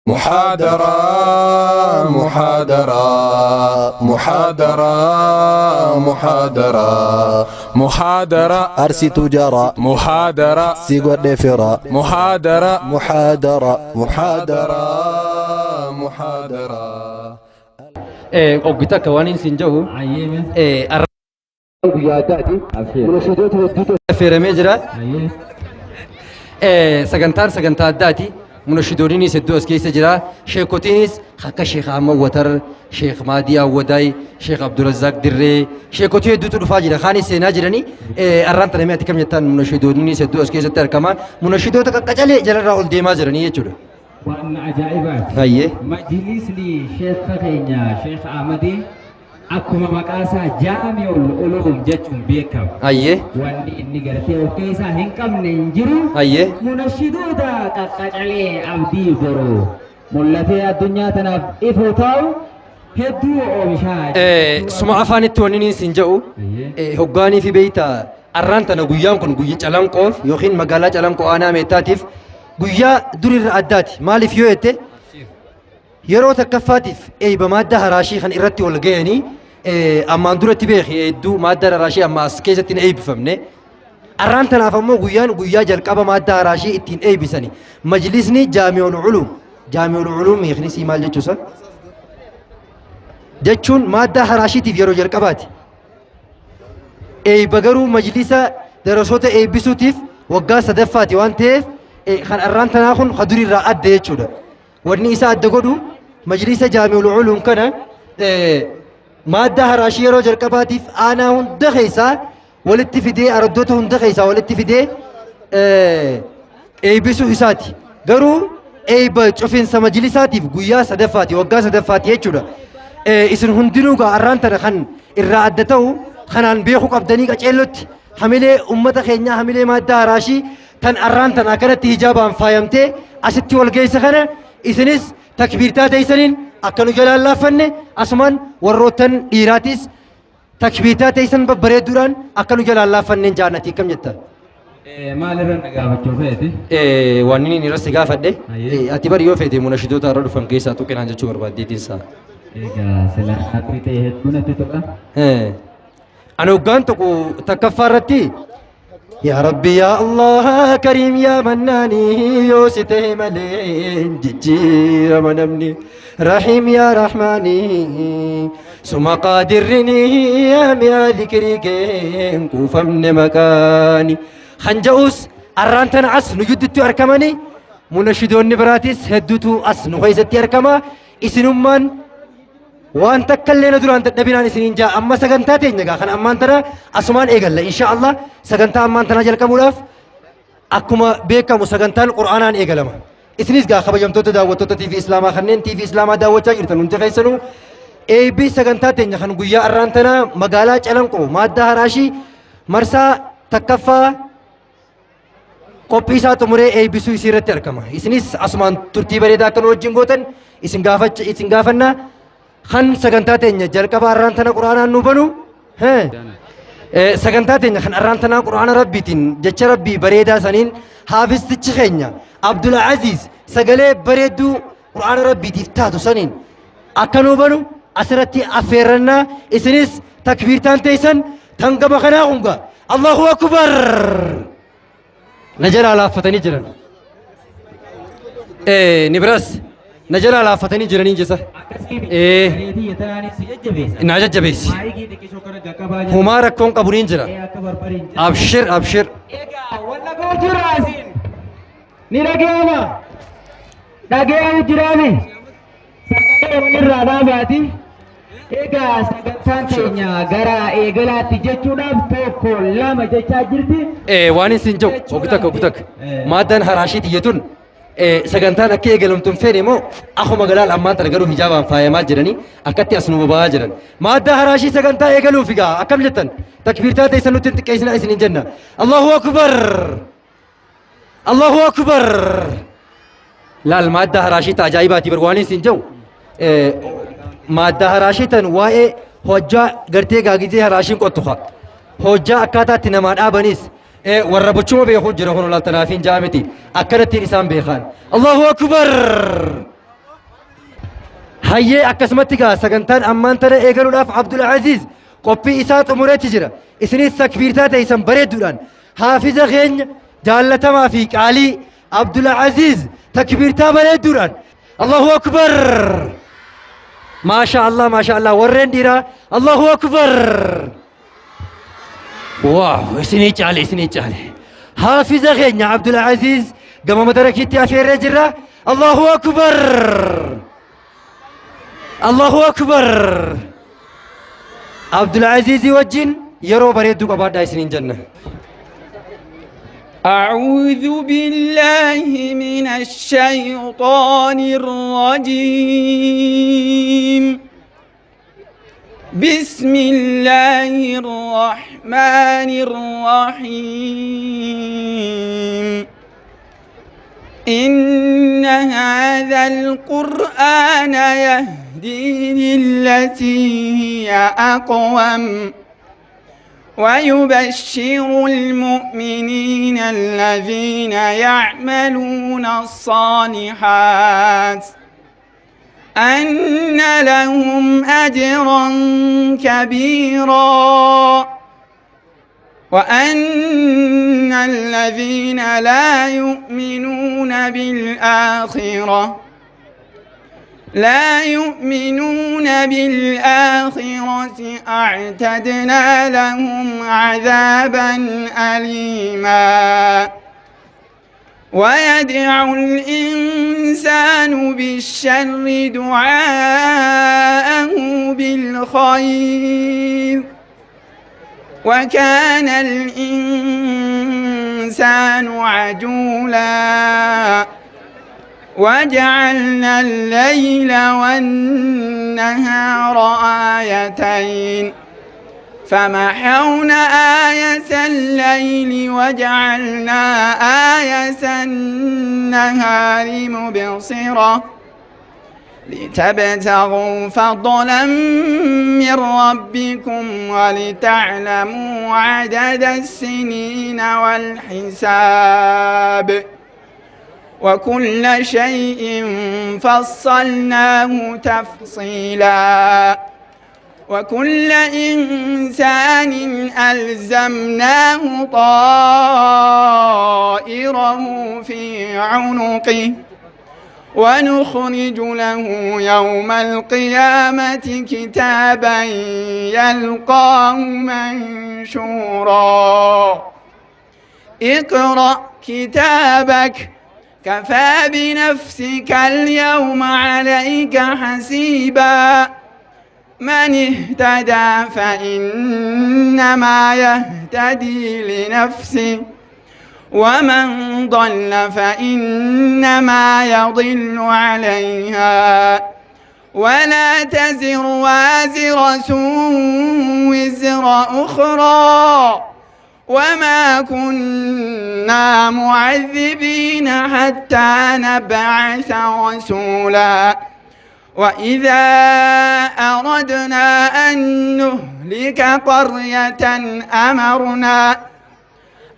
محاضرة محاضرة محاضرة محاضرة محاضرة أرسي تجارة محاضرة سيقو دفرة محاضرة محاضرة محاضرة محاضرة oggita kawaniin sin jahu guyyaadhaati munashidoota hedduutu affeeramee jira sagantaan sagantaa addaati munashidoonnis hedduu as keessa jira sheekotiinis akka sheekh Ahmad Watar sheekh Maadii Awwadaay sheekh Abdurazzaq Dirree sheekotii hedduutu dhufaa jira kaanis seenaa jiranii arraan tanamee ati kam jettaan munashidoonnis hedduu as keessatti argama munashidoota qaqqacalee jalarraa ol deemaa jiranii jechuudha. وأن عجائبات هاي مجلس لي شيخ كينيا شيخ أحمدي أكما مقاسا جامع العلوم جتهم بيكم هاي وأن إني قرتي وكيسا هنكم ننجرو هاي منشدو دا قطعلي عبدي برو ملتي الدنيا تنف إفوتاو هدو أوشاج سمع أفاني تونيني سنجاو هقاني في بيتا أرانتنا قيام كن قيام جلام قوف يوخين مقالة جلام قو أنا ميتاتيف guyyaa durirra addaati maaliif yoo jette yeroo takkaffaatiif eeyba maadda haraashii kan irratti wal ga'anii ammaan duratti beeki hedduu maadda haraashii amma as keessatti hin eebbifamne arraan tanaaf ammoo guyyaan guyyaa jalqaba maadda haraashii ittiin eebbisani majlisni jaami'ul uluum hiiknisii maal jechuusa jechuun maadda haraashiitiif yeroo jalqabaati eeyba garuu majlisa darasoota eebbisuutiif waggaa sadaffaati waan ta'eef kan arraan tanaa kun kaduri irraa adda jechuudha wanni isaa adda godhu majlisa jaami'ul uluum kana maadda haraashii yeroo jalqabaatiif aanaa hunda keessaa walitti fidee araddoota hunda keessaa walitti fidee eebbisuu isaati garuu eebba cufinsa majlisaatiif guyyaa sadaffaati waggaa sadaffaati jechuudha isin hundinuu gaa arraan tana kan irraa adda ta'u kanaan beekuu qabdanii qaceellotti hamilee ummata keenyaa hamilee maadda haraashii tan arraan tan akkanatti hijaabaan faayamtee asitti wal geessa kana isinis takbiirtaa teessaniin akka nu jalaan laaffanne asumaan warroottan dhiiraatis takbiirtaa teessan babbareedduudhaan akka nu jalaan laaffanneen jaannati kam jetta. maal irra nagaafachuu feeti? Waan inni irra si gaafadhe ati bari yoo feete munashidoota irra dhufan keessaa tuqinaan jechuu barbaaddeetiin isaa. Egaa sila ati ta'e hedduu natti toqa. Ani hoggaan tokko takkaffaa irratti يا ربي يا الله كريم يا مناني يوسته ملين ججير منمني رحيم يا رحماني ثم قادرني يا ذكرك كوفا من مكاني خنجوس أرانتن عس نجدت أركمني منشدون نبراتيس هدوتو أس نخيزت أركما إسنمان وان تكلنا duraan dadhabinaan isiniin jaa amma sagantaa teenya gaa kan ammaan tana asumaan eegalla insha Allah sagantaa ammaan tana jalqabuudhaaf akkuma beekamu sagantaan qur'aanaan eegalama isinis gaa kabajamtoota daawwattoota TV Islaamaa kanneen TV Islaamaa daawwachaa jirtan hundi keessanuu eebbi sagantaa teenya kan guyyaa arraan tana magaalaa Calanqoo maadda haraashii marsaa takkaffaa qophii isaa xumuree eebbisuu isii irratti argama isinis asumaan turtii bareedaa akka nu wajjin gootan isin gaafannaa kan sagantaa teenya jalqaba arraan tana quraanaan nu banu sagantaa teenya kan arraan tana quraana rabbiitiin jecha rabbii bareedaa saniin haafistichi keenya Abdul Aziz sagalee bareedduu quraana rabbiitiif taatu saniin akka nu banu asirratti affeerrannaa isinis takbiirtaan teessan tan gaba kanaa hunga Allahu akbar najala laafatanii jiran nibras najala laafatanii jiranii jessa na jajjabeessi humaa rakkoon qabuniin jira abshir abshir walla goo jiraasin ni dhageema dhageemu jiraami sagalee walirraa dhaabaati egaa sagantaan keenya gara eegalaatti jechuudhaaf tokko lama jechaa jirti waan isin jiru ogtak maaddaan haraashii xiyyatuun sagantaan akka eegalamtuun feene moo akkuma galaan ammaan tana garuu hijaabaan faayamaa jiranii akkatti as nu boba'aa jiran maaddaa haraashii sagantaa eegaluuf egaa akkam jettan takbiirtaa teessan nutti xiqqeessinaa isiniin jenna Allahu akbar Allahu akbar laal maaddaa haraashii taajaa'ibaati bar waan isin jiru maaddaa haraashii tan waa'ee hojjaa gartee gaagizee haraashiin qottuqa hojjaa akkaataatti namaa dhaabanis warra bochuma beekuu jira kun laltanaafin jaamiti akkanattiin isaan beekan Allahu akbar hayyee akkasumatti gaa sagantaan ammaan tana eegaluudhaaf Abdul Aziz qophii isaa xumureetti jira isinis takbiirtaa ta'an bareedduudhaan haafiza keenya jaallatamaa fi qaalii Abdul Aziz takbiirtaa bareedduudhaan Allahu akbar maasha Allah warreen dhiiraa Allahu akbar waaw isinii caale haafiza keenya Abdul Aziz gama madarakiitti afeerree jirra Allahu akbar Abdul Aziz wajjin yeroo bareedduu qabaadhaa isiniin jenna أعوذ بالله من الشيطان الرجيم بسم الله الرحمن الرحيم إن هذا القرآن يهدي للتي هي أقوم ويبشر المؤمنين الذين يعملون الصالحات أن لهم أجرا كبيرا وأن الذين لا يؤمنون بالآخرة أعتدنا لهم عذابا أليما ويدعو الإنسان بالشر دعاءه بالخير وكان الإنسان عجولا وجعلنا الليل والنهار آيتين فمحونا آية الليل وجعلنا آية النهار مبصرة لتبتغوا فضلا من ربكم ولتعلموا عدد السنين والحساب وكل شيء فصلناه تفصيلا وكل إنسان ألزمناه طائره في عنقه ونخرج له يوم القيامة كتابا يلقاه منشورا اقرأ كتابك كفى بنفسك اليوم عليك حسيبا من اهتدى فإنما يهتدي لنفسه ومن ضل فإنما يضل عليها ولا تزر وازرة وزر أخرى وما كنا معذبين حتى نبعث رسولا وإذا أردنا أن نهلك قرية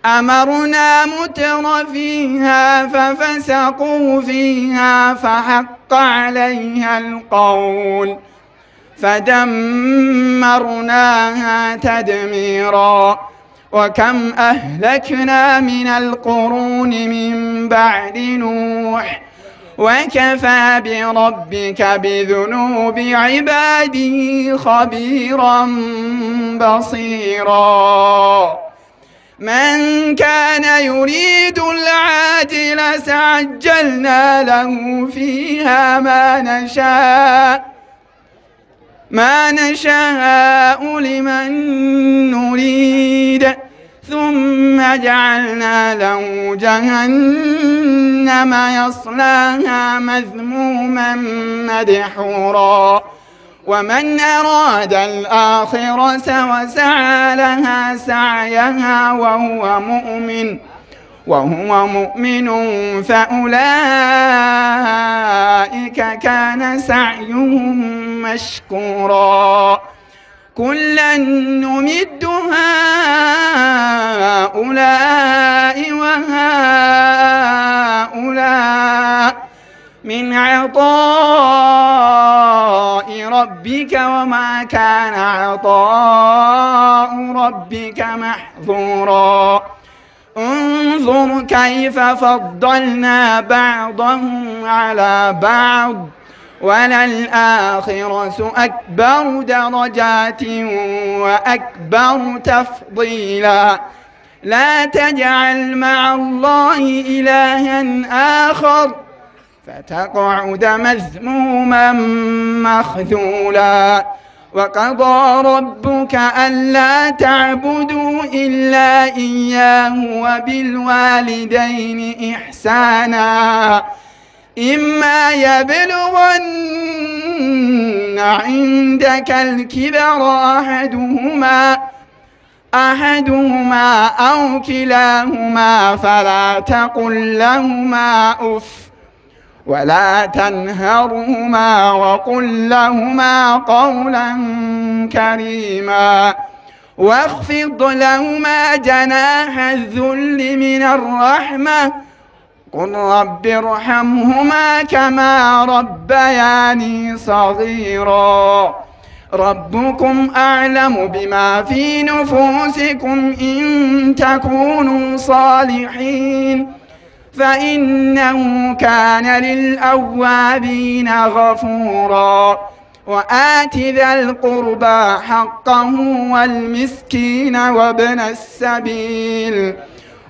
أمرنا متر فيها ففسقوا فيها فحق عليها القول فدمرناها تدميرا وكم أهلكنا من القرون من بعد نوح وكفى بربك بذنوب عباده خبيرا بصيرا من كان يريد العاجل سعجلنا له فيها ما نشاء لمن نريد ثم جعلنا له جهنم يصلاها مذموما مدحورا ومن أراد الآخرة وسعى لها سعيها وهو مؤمن فأولئك كان سعيهم مشكورا كلا نمد هؤلاء وهؤلاء من عطاء ربك وما كان عطاء ربك محظورا انظر كيف فضلنا بعضهم على بعض وللآخرة أكبر درجات وأكبر تفضيلا لا تجعل مع الله إلها آخر فتقعد مذموما مخذولا وقضى ربك ألا تعبدوا إلا إياه وبالوالدين إحسانا إما يبلغن عندك الكبر أحدهما أو كلاهما فلا تقل لهما أف ولا تنهرهما وقل لهما قولا كريما واخفض لهما جناح الذل من الرحمة قل رب ارحمهما كما ربياني صغيرا ربكم أعلم بما في نفوسكم إن تكونوا صالحين فإنه كان للأوابين غفورا وآت ذا القربى حقه والمسكين وابن السبيل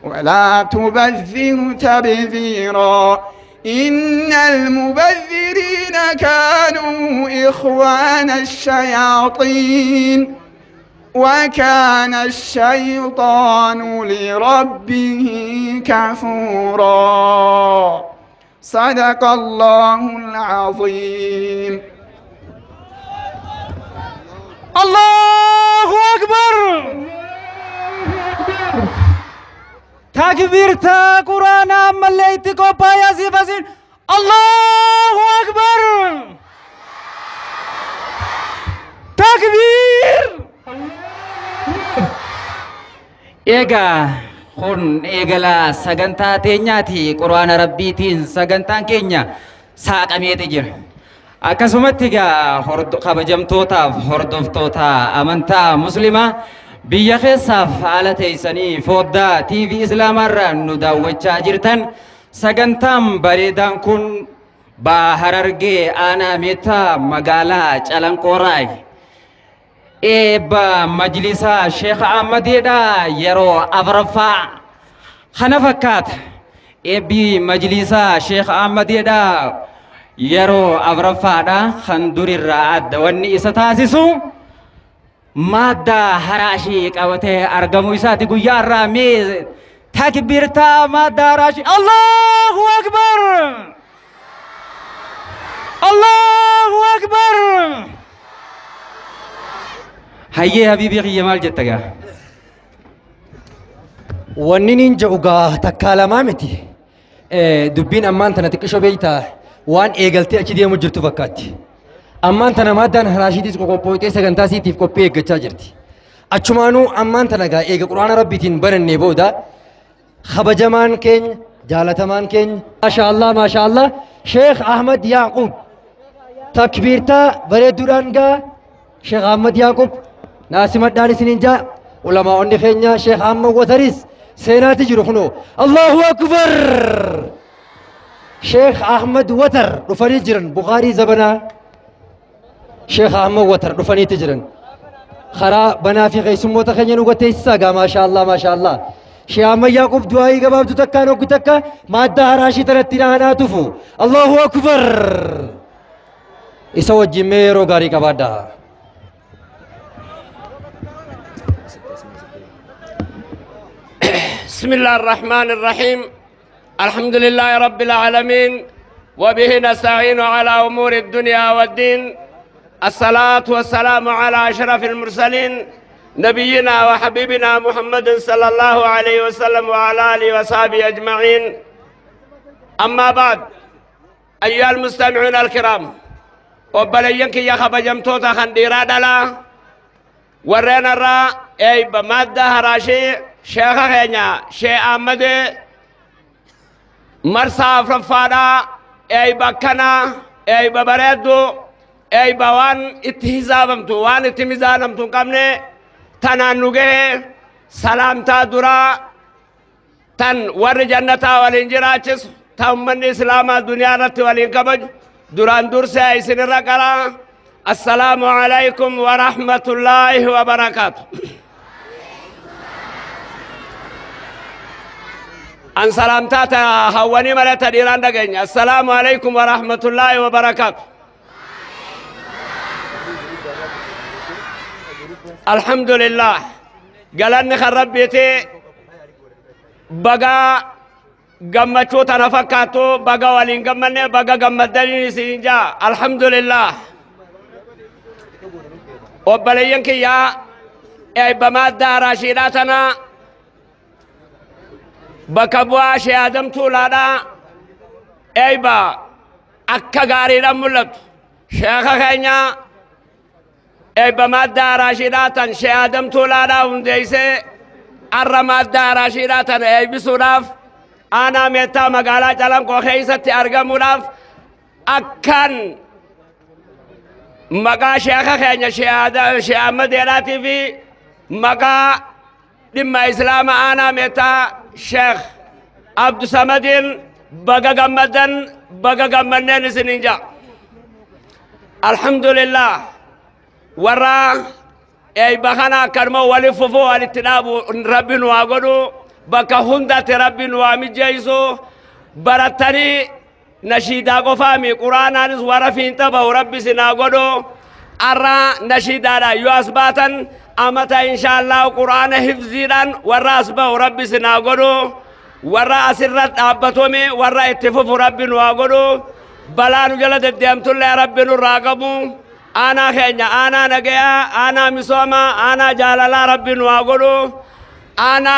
ولا تبذر تبذيرا إن المبذرين كانوا إخوان الشياطين وكان الشيطان لربه كفورا صدق الله العظيم الله أكبر تكبير تا قرآن مليتكو بايا سيفاسين الله أكبر تكبير Egaa kun eegala sagantaa teenyaati quraana rabbiitiin sagantaan keenya saaqameeti jira. Akkasumatti egaa kabajamtootaaf hordoftoota amantaa muslimaa biyya keessaaf haala teessanii foddaa TV Islaamarraa nu daawwachaa jirtan sagantaan bareedaan kun Harargee aanaa Meettaa magaalaa Calanqooraay. Eebba majlisa Sheekh Ahmadiidha yeroo afraffaa kana fakkaata. Eebbi majlisa Sheekh Ahmadiidha yeroo afraffaadha kan durirraa adda wanni isa taasisu madda haraashii qabatee argamu isaati guyyaa irraa mee takbirtaa madda haraashii Allahu Akbar Allahu Akbar hayyee habiibii kiyya maal jetta gaa wanni nin jedhugaa takkaa lamaa miti dubbiin ammaan tana xiqqisho beeytaa waan eegaltee achi deemu jirtu fakkaatti ammaan tana maaddaan haraashiitis qoqophooytee sagantaa siitiif qophii eeggachaa jirti achumaanuu ammaan tana gaa eega quraana rabbiitiin banannee booda kabajamaan keenya jaalatamaan keenya maashaallah Sheekh Ahmad Yaaqub takbiirtaa bareedduudhaan gaa Sheekh Ahmad Yaaqub naasimadhaan isiniin jaa ulamaa'onni keenya Sheekh Ahmad Wataris seenaati jiru kunoo Allahu Akbar Sheekh Ahmad Watar dhufanii jiran Bukhaarii zabanaa Sheekh Ahmad Watar dhufaniiti jiran karaa banaa fi keessummoota keenya nu gateessisaa gaa maashaallah Sheekh Ahmad Yaaqub du'aayii gabaabdu takkaan hoggu takka maaddaa haraashii tanatti dhaanaa tufu Allahu Akbar isa wajjin mee yeroo gaarii qabaadhaa بسم الله الرحمن الرحيم الحمد لله رب العالمين وبه نستعين على أمور الدنيا والدين الصلاة والسلام على أشرف المرسلين نبينا وحبيبنا محمد صلى الله عليه وسلم وعلى آله وصحبه أجمعين أما بعد أيها المستمعون الكرام وبلينك يا خبجمتوتا خنديرا دلا ورنا را أي بمادة هراشي شيخ خينيا شيخ أحمد مرسى فرفادا أي بكنا أي ببردو أي بوان اتهزابمتو وان اتمزانمتو قمنا تنانوغه سلامتا درا تن ور جنتا والانجراچس تمن اسلام الدنيا رت والانكبج دران درسا يسنر قرا السلام عليكم ورحمة الله وبركاته أن سلامتا هواني ملتا ديران دقين السلام عليكم ورحمة الله وبركاته الحمد لله قالني خرب بيتي بقى قمتشو تنفكاتو بقى ولين قمني بقى قمدني سينجا الحمد لله وبلينك يا اي بماد دارا شيراتنا بكبوا شي ادم تولادا اي با اكا غاري دملت شيخ خينيا اي بماد دارا شيراتن شي ادم تولادا ونديسه الرماد دارا شيراتن اي بسوراف انا ميتا مقالا جلم كو خيستي ارغموناف اكن مقا شيخ خينيا شي احمد يراتي في مقا لما اسلام انا ميتا شيخ عبد الصمد بقى غمدن بقى غمنن سنينجا الحمد لله ورا اي بخنا كرمو ولففو الاتناب ربي نواغدو بقى هندت ربي نوامي جيسو برتني نشيدا قفامي قرآن نس ورفين تبا ربي سناغدو أرى نشيدا لا يواسباتا أمتا إن شاء الله قرآن حفظيرا ورا أسبا ربي سناغدو ورا أسرت أبتومي ورا اتفف ربي نواغدو بلانو جلد الديمت الله ربي نراغبو أنا خينيا أنا نجيا أنا مسوما أنا جالالا ربي نواغدو أنا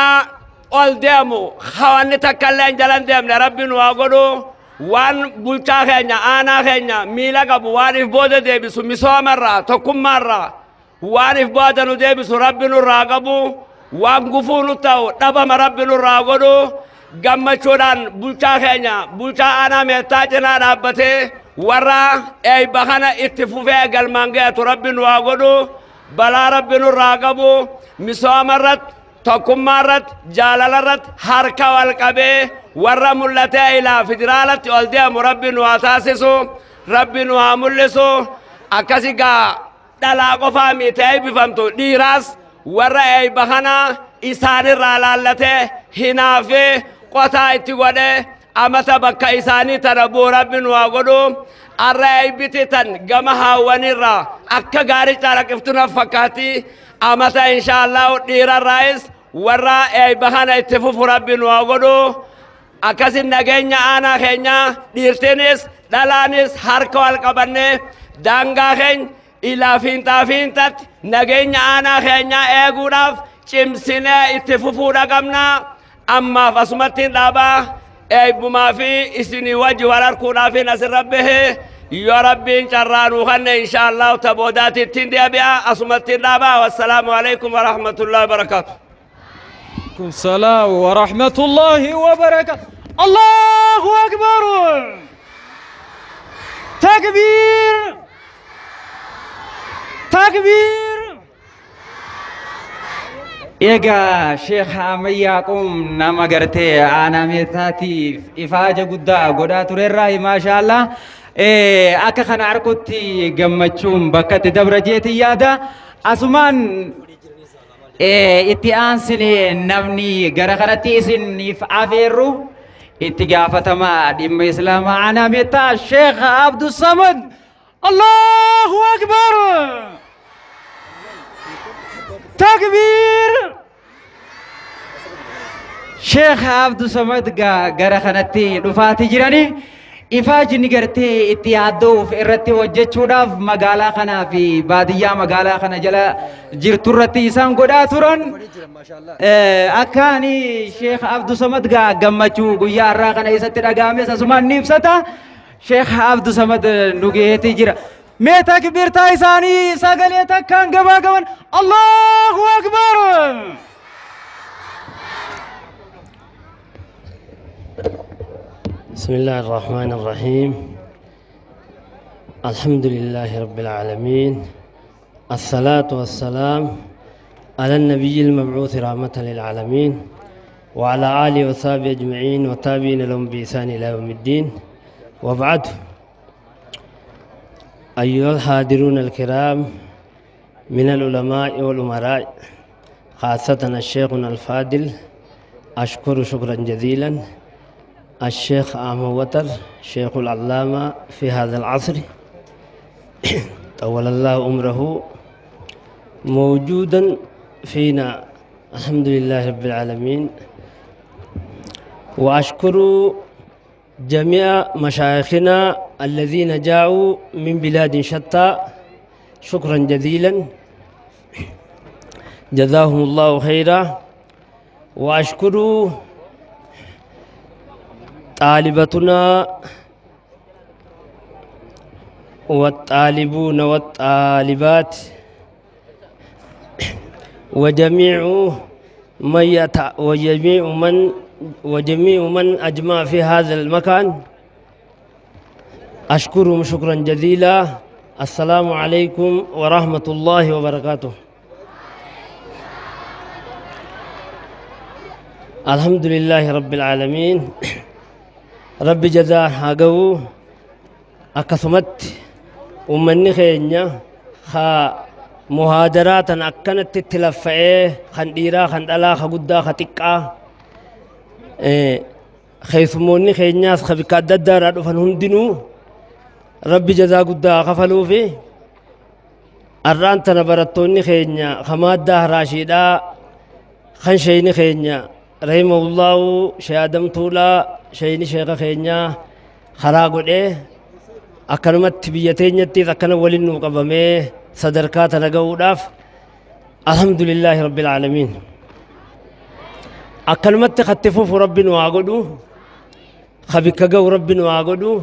أول ديمو خواني تكالين جلن ديم ربي نواغدو وان بلتا خينيا أنا خينيا ميلا قبو وانف بودة ديبسو مسوما را تكم مرة وانف بودة نديبسو ربي نراغبو وان قفونو تاو نبام ربي نراغدو gammachuudhaan bulchaa keenya bulchaa aanaa meettaacinaa dhaabbate warra eey bahana itti fufee galmaan ga'atu rabbi nu haa godhu balaa rabbi nurraa qabu misoomarratti tokkummaarratti jaalalarratti harka wal qabee warra mul'atee ilaa federaalatti ol deemu rabbi nu haa taasisu rabbi nu haa mul'isu akkasi gaa dhalaa qofaa miitee eebbifamtu dhiiraas warra eey bahana isaanirraa laallatee hinaafee qotaa itti godhe amata bakka isaanii tana buu rabbi nu haa godhu arra eebbititan gama haawwanirraa akka gaarii calaqqiftunaaf fakkaatti amata inshaallahu dhiirarraayis warra eebbahana itti fufu rabbi nu haa godhu akkasin nageenya aanaa keenya dhiirtinis dhalaanis harka wal qabanne daangaa keenya ilaa fiinxaatti nageenya aanaa keenya eeguudhaaf cimsinee itti fufuudha qabna ammaaf asumattiin dhaabaa eebbumaa fi isinii wajji wal harkuudhaaf asirra rabbihe yoo rabbiin carraa nuu kanne inshaallahu taboodaatittiin deebi'a asumattiin dhaabaa wassalaamu alaikum warahmatullahi wabarakaatu السلام ورحمة الله وبركاته الله أكبر تكبير تكبير Egaa Sheekh Ammayyaaqum nama gartee aanaa meetaatiif ifaaja guddaa godhaa turerraa maashaallah akka kana harkutti gammachuun bakka itti dabra jeetii yaada asumaan itti aansine namni gara kanatti isiniif afeerru itti gaafatamaa dhimma islaamaa aanaa meetaa Sheekh Abdussamad Allahu Akbar تكبير شيخ عبد الصمد غرا خنتي دفاتي جيراني إفاجي نغرتي اتيادو في إرتي وجهچوداف مغالا خنا في بادية مغالا خنا جلا جيرتورتي إسان قدا تورن أكاني شيخ عبد الصمد غمچو غيا را خنا إساتي رغامي سسمان نيبستا شيخ عبد الصمد نغيتي جيرا ميتا كبير تايساني ساقليتا كان قبا قبا الله أكبر بسم الله الرحمن الرحيم الحمد لله رب العالمين. الصلاة والسلام على النبي المبعوث رحمة للعالمين وعلى آله وصحبه أجمعين وتابعين لهم بإحسان إلى يوم الدين وبعد. أيها الحاضرون الكرام من العلماء والأمراء خاصة الشيخنا الفاضل، أشكر شكرا جزيلا الشيخ أحمد وتر شيخ العلامة في هذا العصر طول الله عمره موجودا فينا، الحمد لله رب العالمين. وأشكر جميع مشايخنا الذين جاءوا من بلاد شتى، شكرا جزيلا جزاهم الله خيرا. وأشكر طالبتنا والطالبون والطالبات وجميع من أجمع في هذا المكان، أشكرهم شكرا جزيلا. السلام عليكم ورحمة الله وبركاته. الحمد لله رب العالمين. رب جزاه هاقو أكثمت أمني خينيا خا مهاجرات أكنت تتلفئه خنديرا خندلا خقدا خطقا خيثموني خينياس خبكا ددار أدفن هندنو رب جزا قدا خفلو في الران تنبرتوني خينيا خمادة راشيدا خنشيني خينيا رحمه الله شهادم طولا شيني شيخ خينيا خراغو دي أكنمت بيتينيتي أكنا ولنو قبمي صدركات نقو داف. الحمد لله رب العالمين. أكنمت خطفوف ربنا واقودو خبك قو ربنا واقودو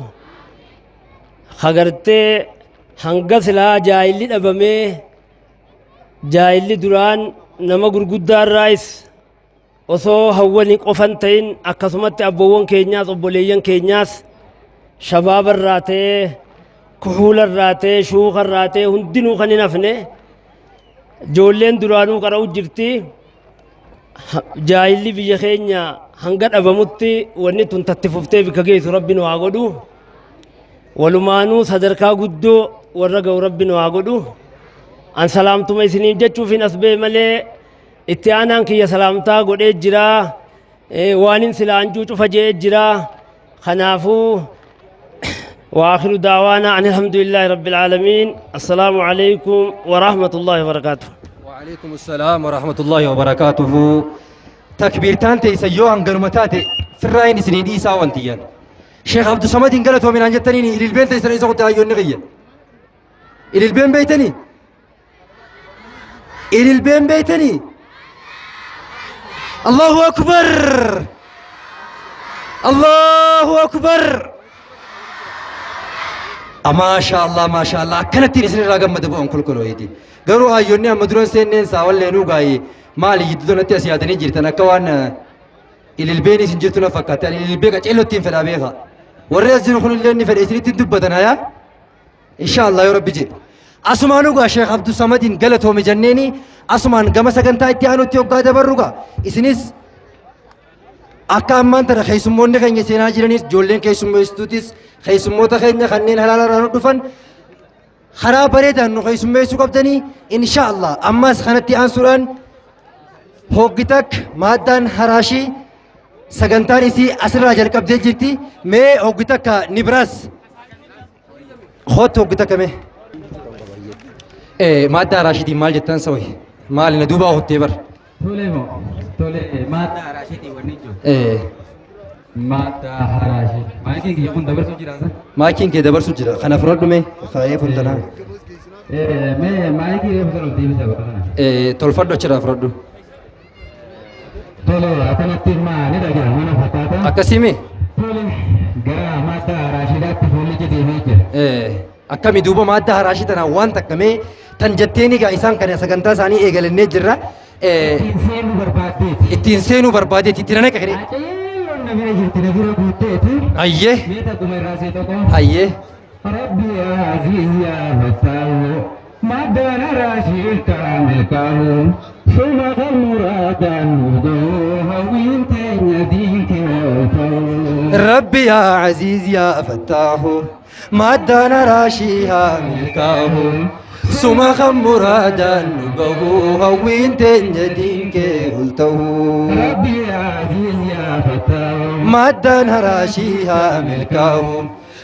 خغرتي هنگس لا جايلي دبمي جايلي دران نما غرغدار رايس osoo hawwani qofan ta'in akkasumatti abboowwan keenyaas obboleeyyan keenyaas shabaaba irraa ta'ee kuhuula irraa ta'ee shuuka irraa ta'ee hundinuu kan hin hafne ijoolleen duraanuu qara'u jirti. Jaahilli biyya keenya hanga dhabamutti wanni tun tatti fuftee bika geessu rabbi nu haa godhu. Walumaanuu sadarkaa guddoo warra ga'u rabbi nu haa godhu. An salaamtuma isiniif jechuuf hin asbee malee itti aanaan kiyya salaamtaa godhee jira, waanin silaa anjuu cufa jee jira. Kanaafuu وآخر دعوانا أن الحمد لله رب العالمين. السلام عليكم ورحمة الله وبركاته. وعليكم السلام ورحمة الله وبركاته. تكبيرتان تيسيو هنگرمتاتي في الرأي نسنين إيسا وانتيان شيخ عبد الصمد انقلت ومن عنجتنين إلى البين تيسر إيسا قلت أيون نغية إلى البين بيتني إلى البين بيتني. الله أكبر الله أكبر. ما شاء الله ما شاء الله. كانت تنسين راقم مدبوهم كل ويدي قالوا أيوني مدرون سنين ساول لينو قاي مالي يدلون تي أسيادني جيرتنا كوان إلى البين سنجرتنا فكات يعني إلى البيت أجلو تين في الأبيها والرئيس جنخون اللي في الإسرائيل تدبتنا يا إن شاء الله يا رب جي. أسمانو قا شيخ عبد الصمد قالتهم جنيني أسمان قام سكنتا اتيانو تيوب قاعدة بروقا إسنيس أكامن ترى خيسمون خين يسينا جيرانيس جولين خيسمو استوتيس خيسمو تخين خنين هلالا رانو دفن خراب بريدا إنه خيسمو يسوقبتني إن شاء الله. أما سخنتي أنصران هوجتك مادان هراشي سكنتان إسي أسر راجل كبدي جرتي مي هوجتك نبراس خود هوجتك مي مادة راشدي مال جتان سوي مال ندوبا هوتيبر توليمو تولي ماتا راشدي ورنيجو ماتا راشد مايكين كي يكون دبر سوجي راسا مايكين كي دبر سوجي خنا فرود مي خايه فندنا مي مايكي يفضل دي بتا تولفدو چرا فرود تولي أتنتي ما ندغا مانا فتاتا أكسيمي تولي غرا ماتا راشدات تفولي جدي هيك akkami duuba maadda haraashii tana waan takkame tan jetteeni gaa isaan kana sagantaa isaanii eegalannee jirra. Ittiin seenuu barbaadeeti itti nana qaqree. Ayyee. Ayyee. ربي يا عزيز يا فتاه ما دان راشد كامل كاهو ثم غمرادا ودوها وانت يديك ربي يا عزيز يا فتاه ما دان راشيها ملكاه سما خمرادا نبغوها وانت جدينك قلته ربي يا عزيز يا فتاه ما دان راشيها ملكاه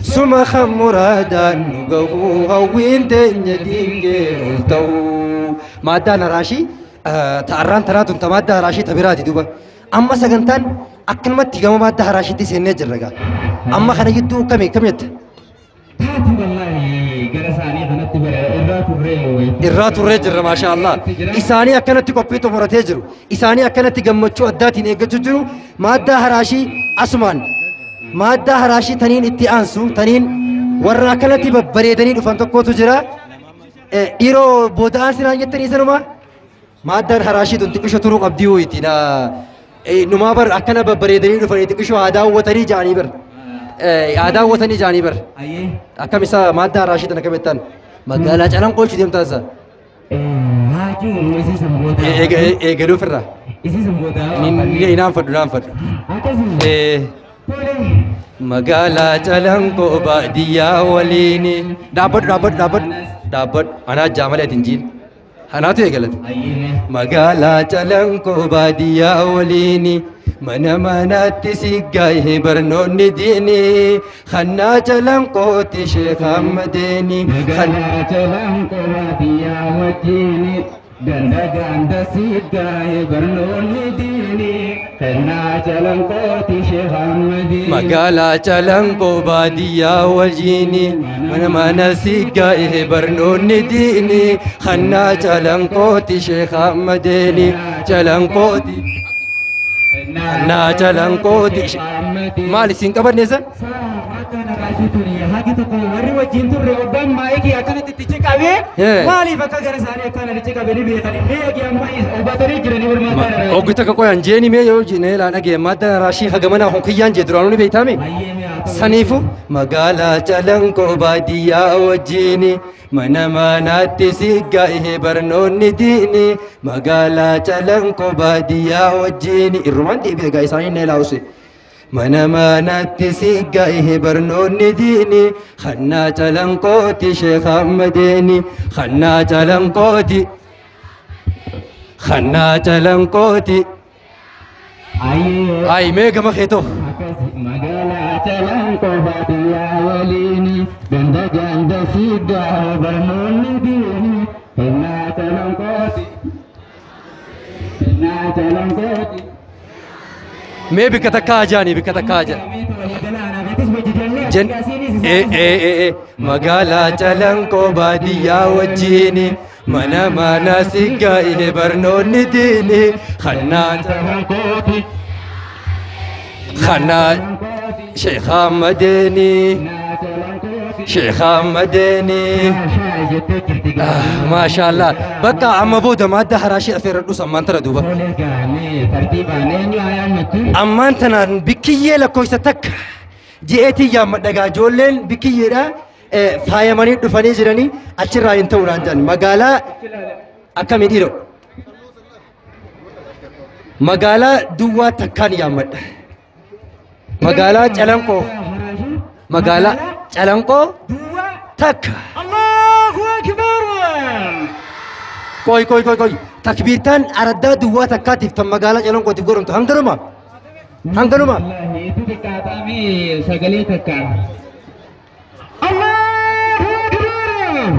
سما خمرادا نبغوها وانت جدينك قلته ما دان راشي تعران تراتون تمادى راشي تبراتي دوبا أما سجنتان أكلمت تيجا ما ده راشي تسيني جرّجا أما خنا يدو كم يت تاتي والله جرساني خنت برا الرات الرجل ما شاء الله إساني أكنت كوبيتو مرتجرو إساني أكنت جمّتشو أداتي نيجتجرو ما ده راشي أسمان ما ده راشي تنين اتيانسو تنين ورا كنت ببريدني دفنتو كوتو جرا إيرو بودان سنان يتني سنما ما ده راشي تنتقشو تروق أبديو يتنا نما بر أكنا ببريدني دفنتقشو هذا وتري جاني بر هذا وتري جاني بر أيه أكا مسا ما ده راشي تنكبتان مقالة جالان قول شو ديم تازا هاجو إيسي سمبودا إيجلو فرّا إيسي سمبودا نام فد أكاسي مقالة جالان قو باديا وليني دابد أنا جاملة تنجيل أنا تو يقلت مقالة جالان قو باديا وليني mana tisigaye barnoonni diini khannaa jalan qooti sheekh Ahmadeni khannaa jalan qooti yaa wajjini ganda ganda sigaye barnoonni diini khannaa jalan qooti sheekh Ahmadeni magaalaa jalan qobaadiyyaa wajjini mana sigaye barnoonni diini khannaa jalan qooti sheekh Ahmadeni jalan qooti na jalan qooti maal isin qabanneessa hagi tokko warri wajjin turre obbaan maayikii akkanatti itti qabee maaliif akka gara isaanii akkana itti qabanii beekanii beeki amma obbatanii jiranii barmaata oggita ka qoyan jeeni mee yoo jine laan dhagee madda raashii hagamana honkiyyaan jee duraanuu ni beeytaame saniifu magaalaa jalan qobaadiyyaa wajjini mana manaatti sigaa'e barnoonni diini magaalaa jalan qobaadiyyaa wajjini irrumaan deebi'e gaa isaanii na ilaawuse mana manaatti sigaa'e barnoonni diini khannaa jalan qooti sheekh Ahmadeni khannaa jalan qooti khannaa jalan qooti ay mee gama keetoo magaalaa jalan qobaadiyyaa waliini ganda ganda sigaa'e barnoonni diini khannaa jalan qooti khannaa jalan qooti mee bikka takkaa ajaanii bikka takkaa ajaan jen magaalaa jalan qobaadiyyaa wajjini mana mana sigaa'e barnoonni diini khannaa jalan qooti khannaa sheekh Ahmadeni sheekh Ahmadeni ما شاء الله بقى عم بودا ما ده راشي أفير النص أما أنت ردوبا أما أنت نان بكية لكويستك جئتي يا مدقا جولين بكية را فايماني دفاني جراني أشرا ينتو رانجان مقالا أكامي ديرو مقالا دوا تكان يا مد مقالا جلنكو مقالا جلنكو تك الله أكبر كوي تكبيرتان أردا دوا تكاتيف تم مقالة جلون كوتي قرن هنگرما والله تكاتامي سجلي تكا الله أكبر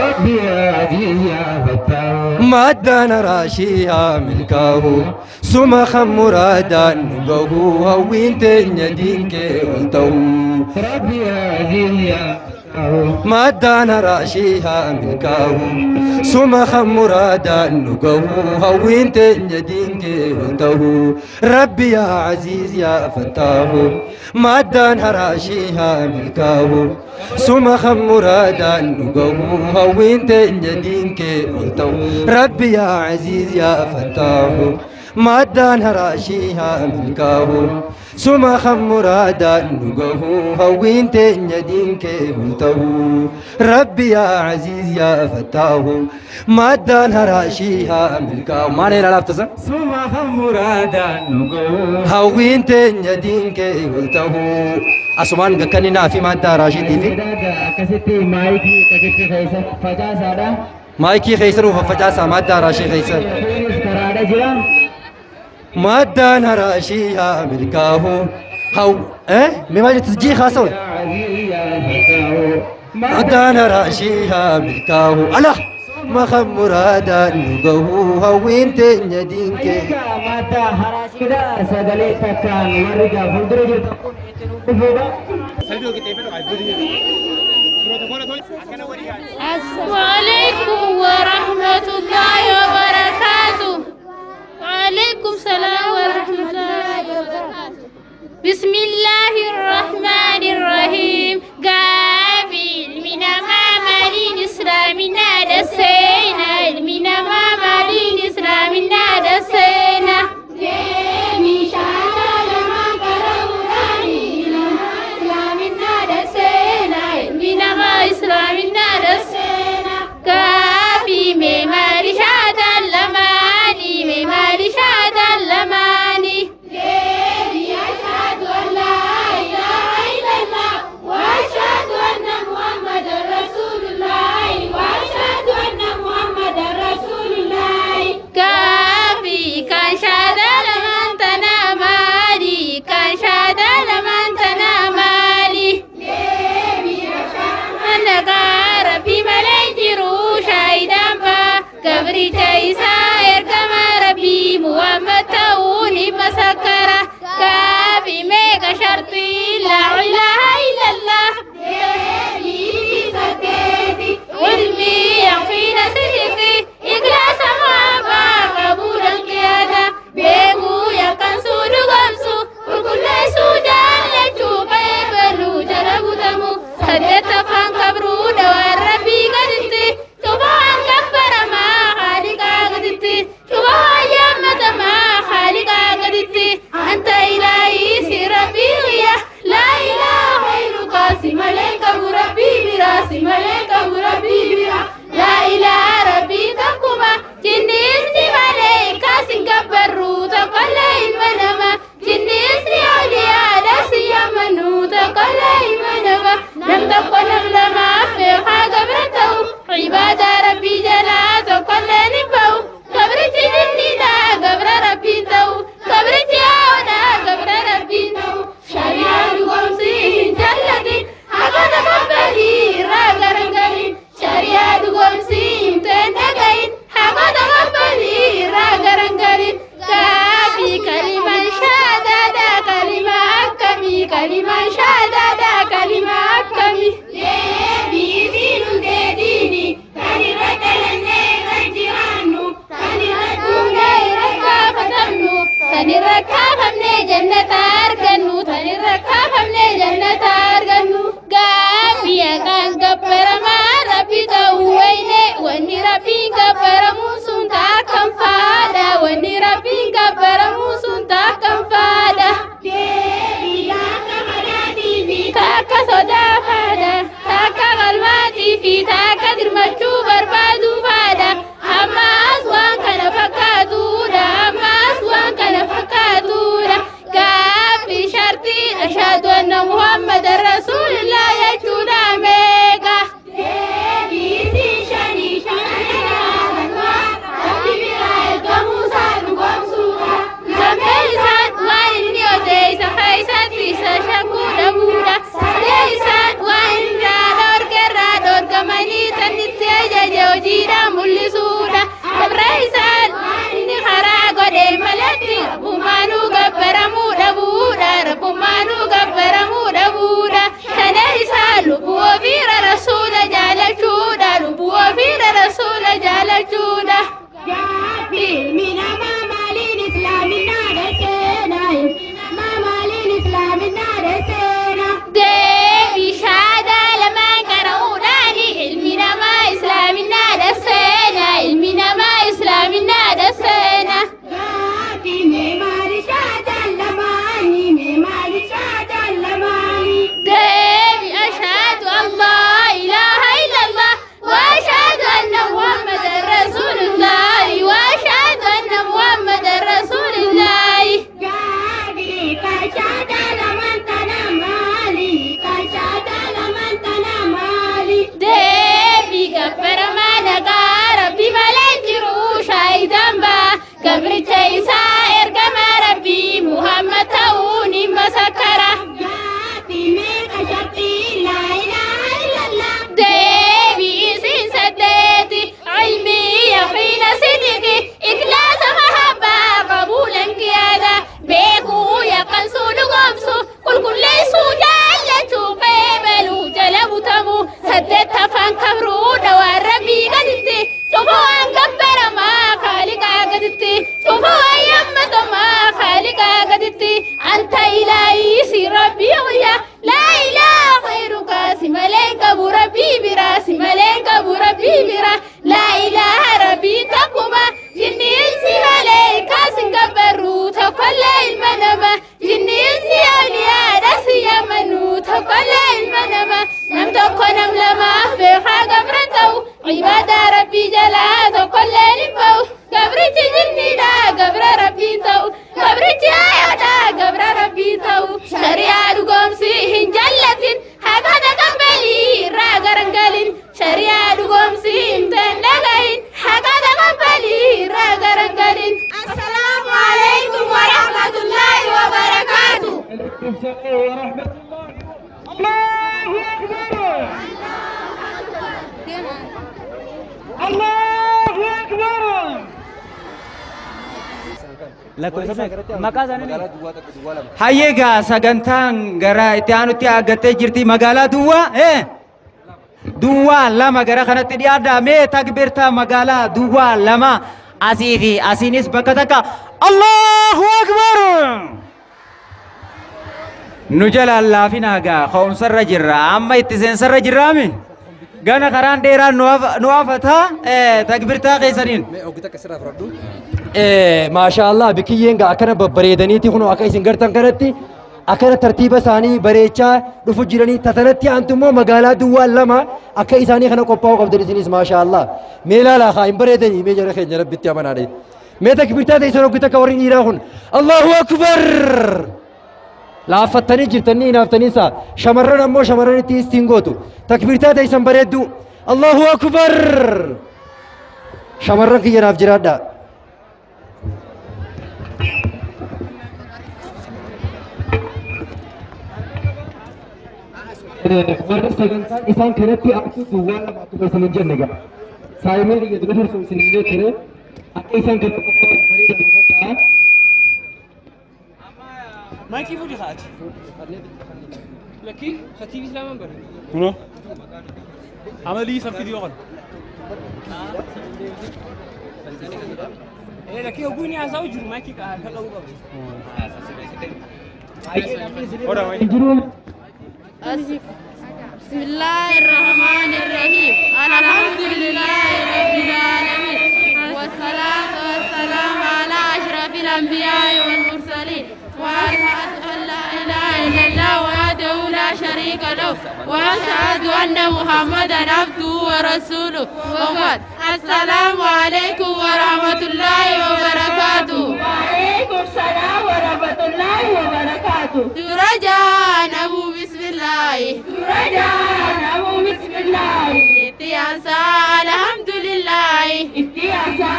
ربي يا عزيز يا فتاه ما دان راشيها ملكاه سما خمرادا نبغوها وين تنيدينك قلتو ربي يا عزيز يا ما دان راشيها ملكاه سما خمرادا نبغوها وين تنيدينك قلتو ربي يا عزيز يا فتاه ما دان راشيها ملكاه سما خمرادا نبغوها وين تنيدينك قلتو ربي يا عزيز يا فتاه ما دان راشيها ملكاه سما خمرادا نقه هوين تنيدين كيبلته ربي يا عزيز يا فتاه مادان هراشيها ملكا ما نيلا لافتسا سما خمرادا نقو هوين تنيدين كيبلته أسمان كننا في مادة راشدي في كسيتي مايكي كسيتي خيسة فجاسة مايكي خيسر وفجاسة مادة راشي خيسر كرادا جرا مادان هراشيها ملكاه هو مما تسجي خاصون مادان هراشيها ملكاه الله ما خمرادا نقه هوين تنيدين كي مادا هراشيدا سغلي تكان ورجا فلدر جرتا وعليكم ورحمة الله وبركاته. وعليكم السلام ورحمة الله وبركاته. بسم الله الرحمن الرحيم. قابل من مامالين إسلامنا دسينا من مامالين إسلامنا دسينا ديمي شانا لما كرهوناني إسلامنا دسينا من ما إسلامنا دسينا كافي مماري شادا لماني مماري شادا لماني ديمي أشهد أن لا إله إلا الله وأشهد أن محمدا رسول الله وأشهد أن محمدا رسول الله كافي كان شهادة لمن تنامالي كان شهادة لمن تنامالي أنك ربي مليك روشا إدامبا كبري تيسا إركم ربي محمد توني مسكرة كافي ميك شرطي لا إله إلا الله علمي يقين صدقي إخلاص ما قبولا قيادة بيقو يكن سود غمسو وكل سودان لتوبة بلو جلبو دمو سدت فان كبرو دوار ربي قدتي تبان كبر ما خالقا قدتي تبان يامة ما خالقا قدتي أنت إلهي سربي غيا لا إله غيرك سملك ربي براسي ملك ربي برا لا إله ربي تكما جنيسي ملك سنكبرو تقل المنما جنيسي أولياء دسي يمنو تقل المنما لم تكن لما في قبرته عباد ربي جلا تقل نبو قبرتي جنينا قبر ربي تو قبرتي أونا قبر ربي تو شريعة قمسي جلتي أقد قبلي راقرنقلي شريعة قمسي امتنقين أقد قبلي راقرنقلي كافي كلمة شهادة كلمة أكمي كلمة شهادة كلمة أكمي ديبي دينو ديني تاني ردلني رجعانو تاني ردوني ركافتمنو تاني ركافمني جنة أرقنو تاني ركافمني جنة أرقنو قافي أكان قبر ما ربي تويني واني ربي قبر موسون تاكم فادا واني ربي قبر موسون تاكم فادا تاكا صدا فادا تاكا غلماتي في تاكا درمتشو بربادو فادا أما أسوان كان فكاتودا أما أسوان كان فكاتودا كافي شرطي أشهد أن محمد رسول الله يجودا ميكا سدت فان كبرو دوار ربي قدتي شوفوا أن كبر ما خالقا قدتي شوفوا أيام ما خالقا قدتي أنت إلهي سي ربي ويا لا إله غيرك سملك أبو ربي برا سملك أبو ربي برا لا إله ربي تقوما جني إنسي عليك سنكبرو تقل المنما جني إنسي أولياء رسي منو تقل المنما نم تقنم لما بخا قبرتو عباد ربي جلا تقل لبو قبرت جني لا قبر ربي تو قبرت آياتا قبر ربي تو شريعة قومسي هنجلة هكذا قبلي راقر انقلن شريعة قومسي امتن لغين هكذا قبلي راقر انقلن السلام عليكم ورحمة الله وبركاته. Hayyeegaa sagantaan gara itti aanutti argattee jirti magaalaa Duwwaa lama gara kanatti dhiyaadhaa mee takbirtaa magaalaa Duwwaa lama asii fi asiinis bakka takka Allahu Akbar. Nu jalaan laafinaa gaa ka'umsarra jirra amma itti seensarra jirraami gana karaan dheeraan nu afataa takbirtaa keessaniin. ما شاء الله بكيين قا أكنا ببريدني تكونوا أكاي سنجرتان كرتي أكنا ترتيب ثاني بريتشا رفوجرني تتنتي أنتم مقالة دوال لما أكاي ثاني خنا كوباو قبل سنيس ما شاء الله ميلا لا خايم بريدني ميجر خير جرب بيتيا منادي ميتك بيتا تيسرو كتا كورين إيراهن الله أكبر لا فتني جرتني نافتني سا شمرنا مو شمرنا تيس تينغوتو تكبيرتا تيسن بريدو الله أكبر شمرنا كي جراف جرادا warra sagantaan isaan kanatti akka duwwaa lama akkuma isaanii jennega saayimeen iyya dura hirsuun isinillee ture akka isaan kana qophaa'u bareedan ufataa maayikii fuudhi haati lakkii khatiibi islaaman bare kuno amalii san fidiyoo kan lakkii oguuni haasawu jiru maayikii ka qabu qabu بسم الله الرحمن الرحيم الحمد لله رب العالمين والصلاة والسلام على أشرف الأنبياء والمرسلين وأشهد أن لا إله إلا الله وحده لا شريك له وأشهد أن محمدا عبده ورسوله وبعد السلام عليكم ورحمة الله وبركاته. وعليكم السلام ورحمة الله وبركاته. درجان أبو بسم الله درجان أبو بسم الله اتياسا الحمد لله اتياسا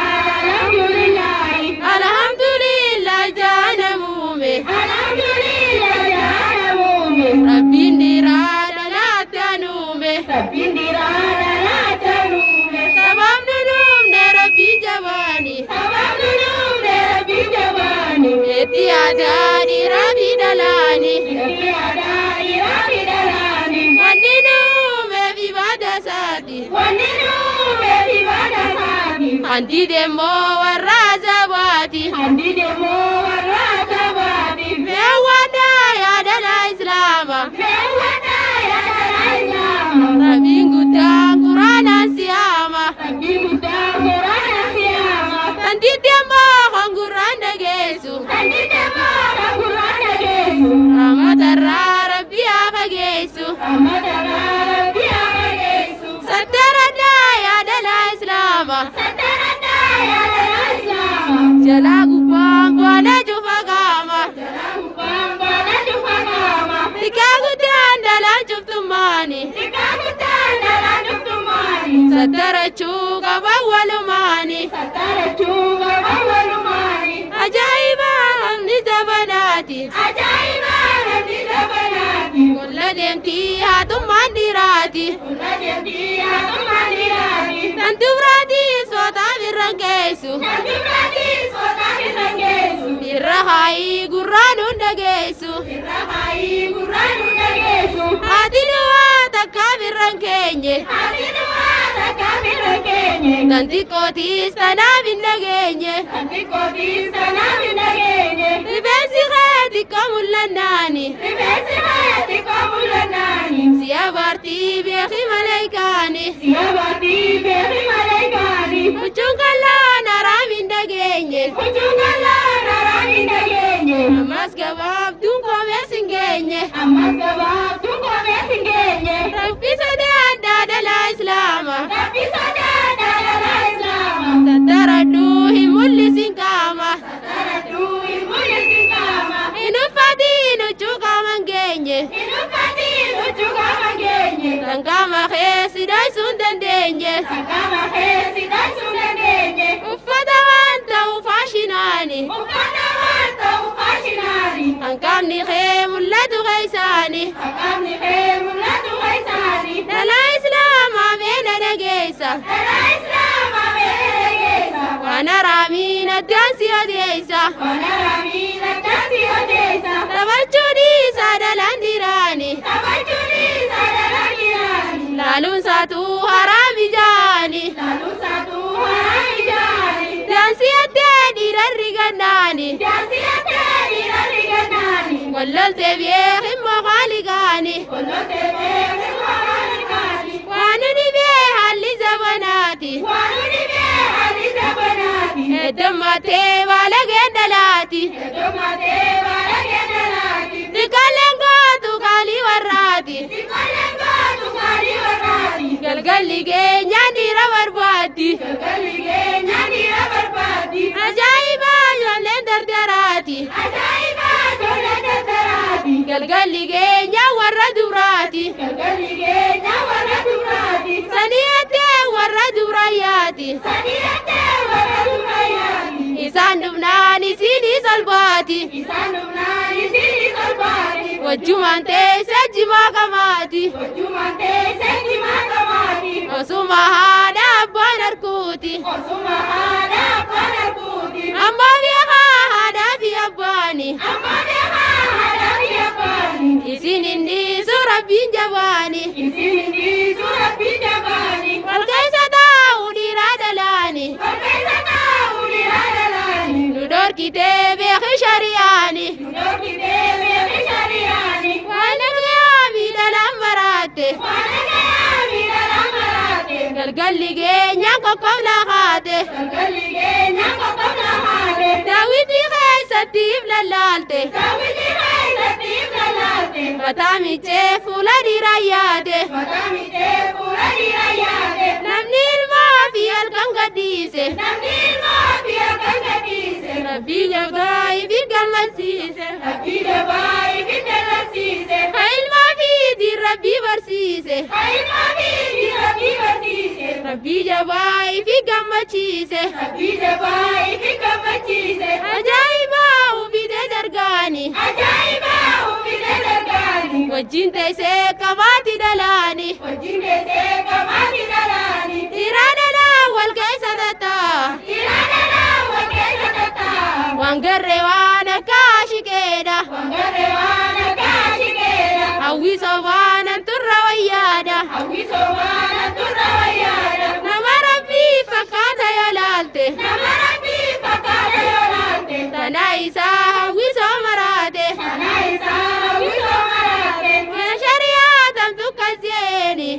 الحمد لله الحمد لله جان مومي الحمد لله جان مومي ربي نيران لا تنومي ربي نيران لا تنومي تمام نوم ربي جواني تمام نوم ربي جواني اتياداني ربي دلاني اتياداني ربي دلاني وننوم في بعد ساتي وننوم في بعد ساتي عندي دمو والرازواتي عندي دمو والرازواتي بيوانا يا دل إسلام بيوانا يا دل إسلام ربي قدام قرآن سياما ربي قدام قرآن سياما عندي دمو قرآن نجيسو عندي دمو قرآن نجيسو رحمة ربي أفجيسو رحمة ربي أفجيسو سترنا يا دل إسلام سترنا يا دل إسلام جلاكو بامبانا جوفاقاما جلاكو بامبانا جوفاقاما تكاكو تاندلا جفتماني تكاكو تاندلا جفتماني سترچوكا بولماني سترچوكا بولماني عجائبا همني زبناتي عجائبا همني زبناتي كل دمتي هاتم مندراتي كل دمتي هاتم مندراتي تنتبراتي صوتا برنكيسو تنتبراتي صوتا برنكيسو برا Irrahayi gurranu nageessu. Adinuwaa takka birran keenye. Tantikootis tanaaf hin nageenye. Rifeensi keeti ko mul'annaani. Siya baartii beeki maleeykaani. Huccuun kallaan haraam hin nageenye. Ammas gabaabduun koomee sin geenye. Rabbi sodaadhaa dhalaa islaama. Sataradhuu hin mul'isin qaama. Hin uffatiin huccuu qaaman geenye. Kan qaama keessi dhaysuu dandeenye. Uffata waan ta'u faashinaani. Kan qaamni kee mul'atu keessaani. Dhalaa islaamaa meena dhageessa. Waan haraamiin addaan si odeessa. Taphachuu dhiisaa dhalaan diraani. Laaluun saatuu haraami jaani. Daansi addee dhiirarri gannaani. Walloltee beek immoo qaaligaani. Waan dhibee haalli zabanaati. Heddummaatee baala geeddalaati. Xiqqaalleen gootu qaalii warraati. Galgalli keenyaan dhiira barbaaddi. Ajaa'iba ijoolleen dardaraati. Galgalli keenyaan warra duraati. Sanii attee warra durayyaati. Isaan dhufnaan isinii salphaati. Wajjumaan teessee jimaa qamaati. Osuma haadha abbaan harkuuti. Ammoo beekaa haadhaa fi abbaani. Isin hindiisu rabbiin jabaani. Wal keessa taa'u dhiiraa dhalaani. Nu dhorkitee beeki shari'aani. Waan nagayaa miidhalaan baraatte. Galgalli keenyaan qoqqoblaa kaate. Daawwitii keessatti lallaalte. Mataa miiccee fuula dhiiraa yaade. Namni ilmaa fi halkan gadhiise. Rabbii jabaa ifi gammachiise. Ka ilmaa fiitiin rabbii barsiise. Rabbii jabaa ifi gammachiise. Ajaa'ibaa ufite dargaani. Wajjin teessee qabaati dhalaani. Dhiiraa dhalaa wal keessa tatta'a. Waan garree waan akka ashikeedha. Hawwisoo waan anturra wayyaadha. Nama rabbii fakkaata yoo laalte. Tanaa isaa hawwisoo maraate. Shari'aa tamtu kaseeni.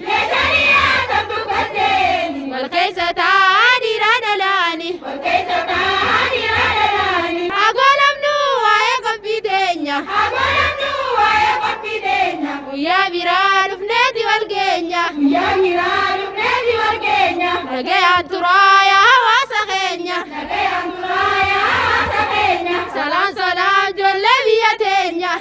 Wal keessa taa'aa dhiiraa dhalaani. Agoolamnu waa'ee qophii teenya. Guyyaa biraa dhufneeti wal geenya. Nagayaan turaa yaa hawaasa keenya. Salaan salaan ijoollee biyya teenya.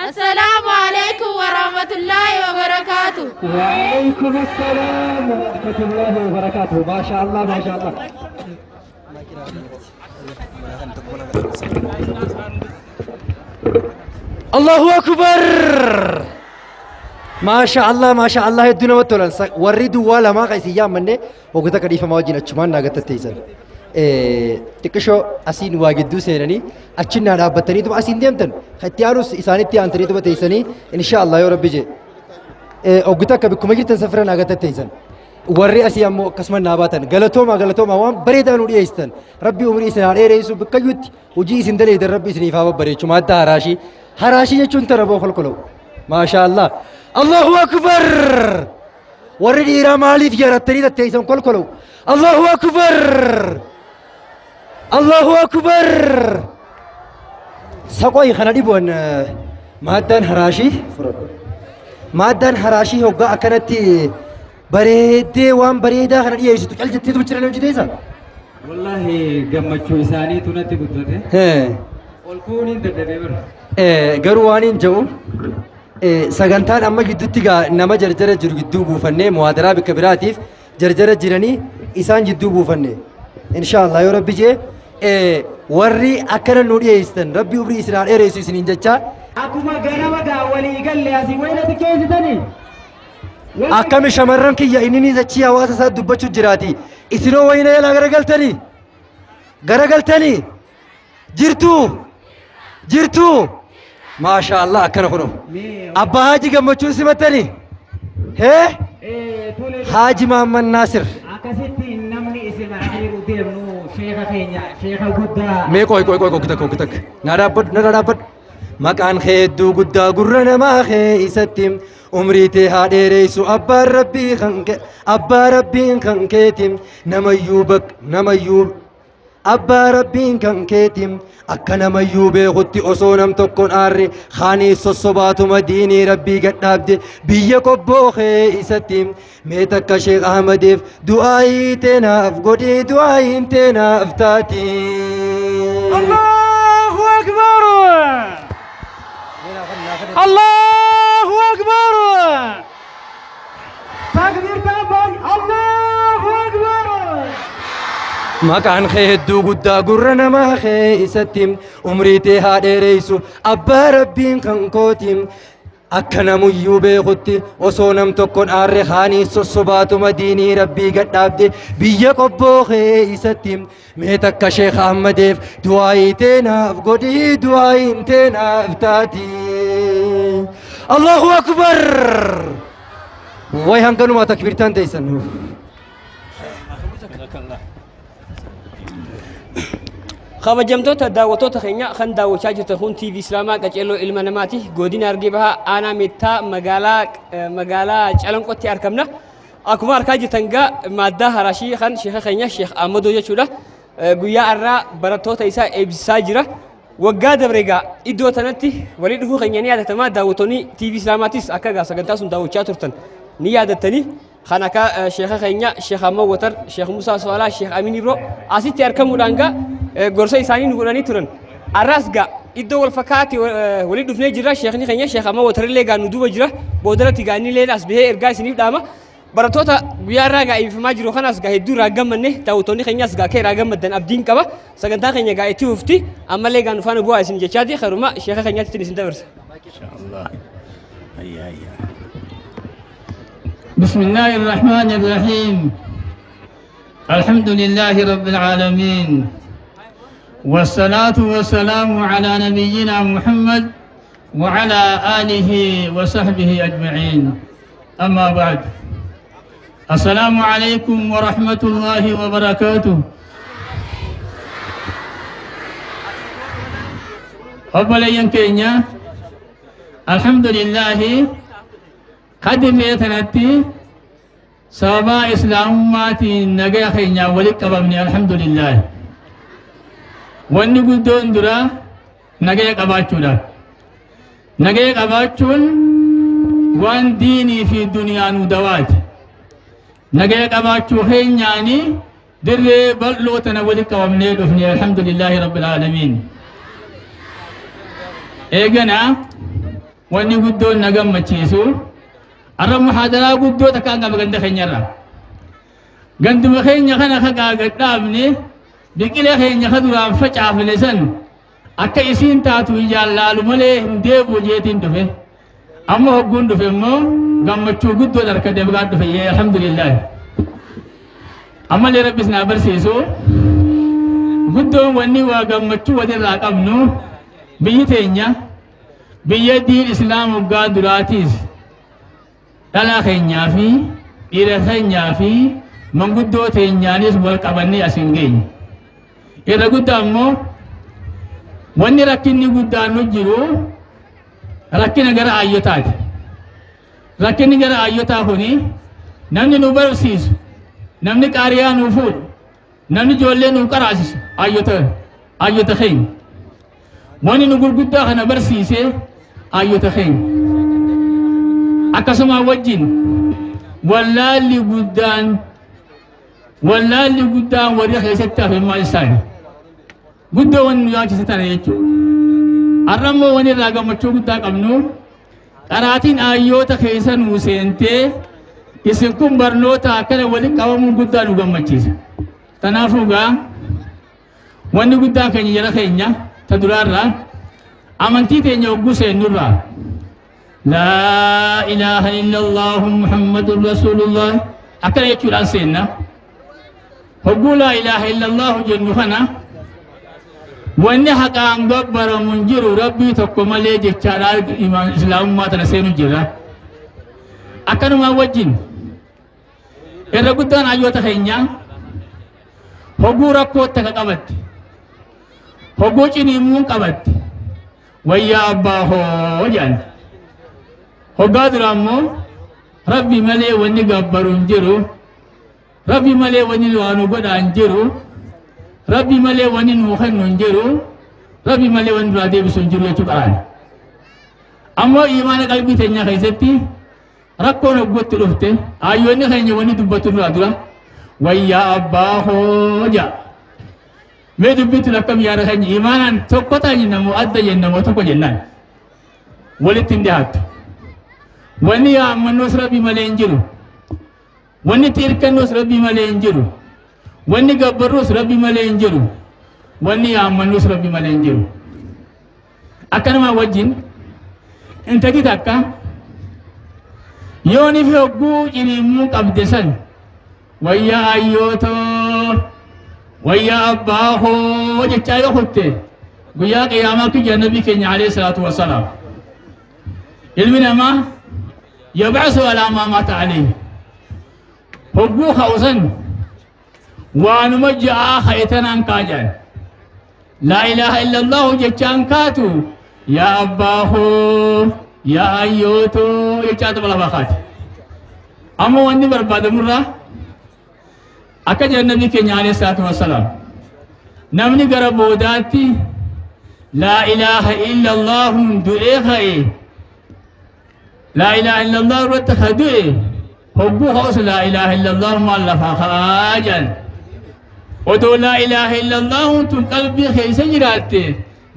Assalaamu alaikum wa rahmatullahi wa barakaatuh. وعليكم السلام ورحمة الله وبركاته. ما شاء الله ما شاء الله. الله أكبر. ما شاء الله الدنيا وتولن وريدوا ولا ما قيس يا مني وقت كريفة ما وجينا شمان ناقة تيسن xiqqishoo asiin waa gidduu seenanii achinnaa dhaabbataniituma asiin deemtan itti isaanitti aantaniituma teessanii inshaallah yoo rabbi jee oggita akka bikkuma jirtan safira naagata teessan warri asii ammoo akkasuma naa baatan galatooma waan bareedaa nu dhiyeessitan rabbi umrii isin haa dheereessu bakkayyutti hojii isin daleedan rabbi isiniif haa babbareechu maadda haraashii jechuun taraboo kolkoloo maashaallah allahu akbar warri dhiiraa maaliif yarattanii tatteessan kolkoloo allahu akbar allahu akbar saqoy kana dhiboon maaddaan haraashii hoggaa akkanatti bareeddee waan bareedaa kana dhiyeessitu cal jetteetu bichiranii hojjeteessa wallahi gammachuu isaanii tunatti guddate ol kuuniin dadhabee bara garuu waan hin jedhu sagantaan amma gidduutti nama jarjara jiru gidduu buufannee muhaadaraa bikka biraatiif jarjara jiranii isaan gidduu buufanne inshaallah yoo rabbi jee warri akkana nu dhiyeessitan rabbi umrii isin haa dheeressu isiniin jecha akkuma ganama gaa walii galle asii waynatti keessitanii akkami shamarran kiyya inni achii hawaasa isaa dubbachuu jiraati isinoo wayna yaalaa garagaltanii jirtuu maashaallah akkana kuno abbaa haaji gammachuun simattanii haaji Mahammad Naasir akkasitti namni isin ahiru deemnu sheeka keenya sheeka guddaa mee qoy takka nara dhaabbadhu maqaan hedduu guddaa gurra namaa keessatti umrii tee haa dheeressu abbaan rabbiin kan keeti namayyuu abbaa rabbiin kan keeti akka namayyuu beekutti osoo nam tokkoon aarre kaanii sossobaatuma diinii rabbii gadhaabde biyya qobboo keessatti mee takka Sheekh Ahmadiif du'aayii teenaaf godhii du'aayiin teenaaf taati. Allahu akbar Allahu akbar takbir taban Allahu akbar maqaan hedduu guddaa gurra namaa keessatti umrii tee haa dheeressu abbaa rabbiin kan kooti akka namuyyuu beekutti osoo nam tokkoon aarre kaanii sossobaatuma diinii rabbii gadhaabde biyya qobboo keessatti mee takka Sheekh Ahmadiif du'aayii teenaaf godhii du'aayiin teenaaf taati. Allahu akbar way hanganumaa takbirtaan teessan kabajamtoota daawwattoota keenya kan daawwachaa jirtan kun TV Islaamaa qaceelloo ilma namaati godina Harargee Bahaa aanaa Meettaa magaalaa Calanqootti argamna akkuma argaa jirtan gaa maaddaa haraashii kan sheeka keenya Sheekh Ahmadoo jechuudha guyyaa har'aa barattoota isaa eebbisaa jira waggaa dabre gaa iddoo tanatti walii dhufuu keenya ni yaadatama daawwattoonni TV Islaamaatis akka gaa sagantaa sun daawwachaa turtan ni yaadattanii kan akka sheeka keenya Sheekh Ahmad Watar Sheekh Musaa Soolaa Sheekh Amin Ibro asitti argamuudhaan gaa gorsa isaanii nu godhanii turan arraas gaa iddoo wal fakkaatti walii dhufnee jirra sheekni keenya Sheekh Ahmad Watarillee gaa nu duuba jira boodarratti gaa innillee as bahee ergaa isiniif dhaama barattoota guyyaa irraa gaa eebbifamaa jiru kanas gaa hedduu irraa gammanne daawwattoonni keenyas gaa akka irraa gammaddan abdiin qaba sagantaa keenya gaa itti fufti ammallee gaa nu faana bu'aa isin jechaati karuma sheeka keenyaatti isin dabarsa. بسم الله الرحمن الرحيم الحمد لله رب العالمين والصلاة والسلام على نبينا محمد وعلى آله وصحبه أجمعين أما بعد السلام عليكم ورحمة الله وبركاته أولا كينيا الحمد لله قد فيتنتي سبا إسلاماتي نجا خينيا ولك أبني الحمد لله واني قدون درا نجا قباتشولا نجا قباتشول وان ديني في الدنيا ندوات نجا قباتشو خينياني در بلو تنولك أبني دفني الحمد لله رب العالمين إيجنا واني قدون نجا مچيسو أرى محاضرة قدو تكاغا بغند خينيرا غند بخينيا خنا خاغا غدامني بكلا خينيا خدوا فچا فلسن أكا إسين تاتو يجالالو ملي ديبو جيتين دفه أما هقون دفه مو غمچو قدو دركا دبغا دفه الحمد لله أما لرب سنا برسيسو guddoon wanni waa gammachuu walirraa qabnu biyyi teenya biyya diin islaam waggaa duraatiis dhalaa keenyaa fi dhiira keenyaa fi manguddoo teenyaanis wal qabannee as hin geenye. Irra guddaa immoo wanni rakkinni guddaan nu jiru rakkina gara ayyotaati. Rakkinni gara ayyotaa kuni namni nu barsiisu, namni qaariyaa nu fuudhu, namni ijoollee nu qaraasisu ayyota keenya. Wanni nu gurguddaa kana barsiisee ayyota keenya. Akkasuma wajjin wallaalli guddaan warri keessatti hafe maal isaani guddoo wanni nu yaachisa tana jechuudha. Har'ammoo wanni irraa gammachuu guddaa qabnu qaraatiin ayyoota keessa nu seentee isin kun barnoota akkana walitti qabamuun guddaa nu gammachiisa. Kanaafuu gaa wanni guddaan keenya jala keenya ta duraarraa amantii teenya hogguu seennurraa laa ilaaha illallahu muhammadun rasuulullah akkana jechuudhaan seenna. Hogguu laa ilaaha illallahu jennu kana wanni haqaan gabbaramu hin jiru rabbii tokko malee jechaadhaa islaamummaa tana seenu jira. Akkanuma wajjin irra guddaan ayyoota keenya hogguu rakkoo takka qabatti hogguu ciniimuun qabatti wayyaa abbaa hoo jedhan. Hoggaa dura ammoo rabbi malee wanni gabbaru hin jiru, rabbi malee wanni waa nu godhaa hin jiru, rabbi malee wanni nu kennu hin jiru, rabbi malee wanni duraa deebisu hin jiru jechuu qaraan. Ammoo imaana qalbii teenya keessatti rakkoon hoggootti dhufte ayyoonni keenya wanni dubbatu dura wayyaa abbaa hoo jedha. Mee dubbitu akkam yaada keenya imaanaan tokko taa'in namoo adda jennamoo tokko jennaan walitti hin dhiyaattu. Wanni yaammannoos rabbi malee hin jiru, wanni xiirkannoos rabbi malee hin jiru, wanni gabbarroos rabbi malee hin jiru, wanni yaammannoos rabbi malee hin jiru. Akkanuma wajjin intaki takka yooni fi hogguu ciniimmuu qabde san wayyaa ayyootoo wayyaa abbaa hoo jechaa yoo kutte guyyaa qiyaamaa kiyya nabi keenya alayhi salaatu wassalaam ilmi namaa يبعث على ما مات عليه هجو خوسن ونمجع خيتنا كاجان لا إله إلا الله جتان كاتو يا أباه يا أيوتو يجات بلا بخات أما وندي برباد مرة أكاد النبي كنيا عليه الصلاة والسلام نمني قربوداتي لا إله إلا الله دعيه لا إله إلا الله واتخذوه هبو خوص لا إله إلا الله مؤلفا خاجا ودو لا إله إلا الله وانتم قلبي خيس جراتي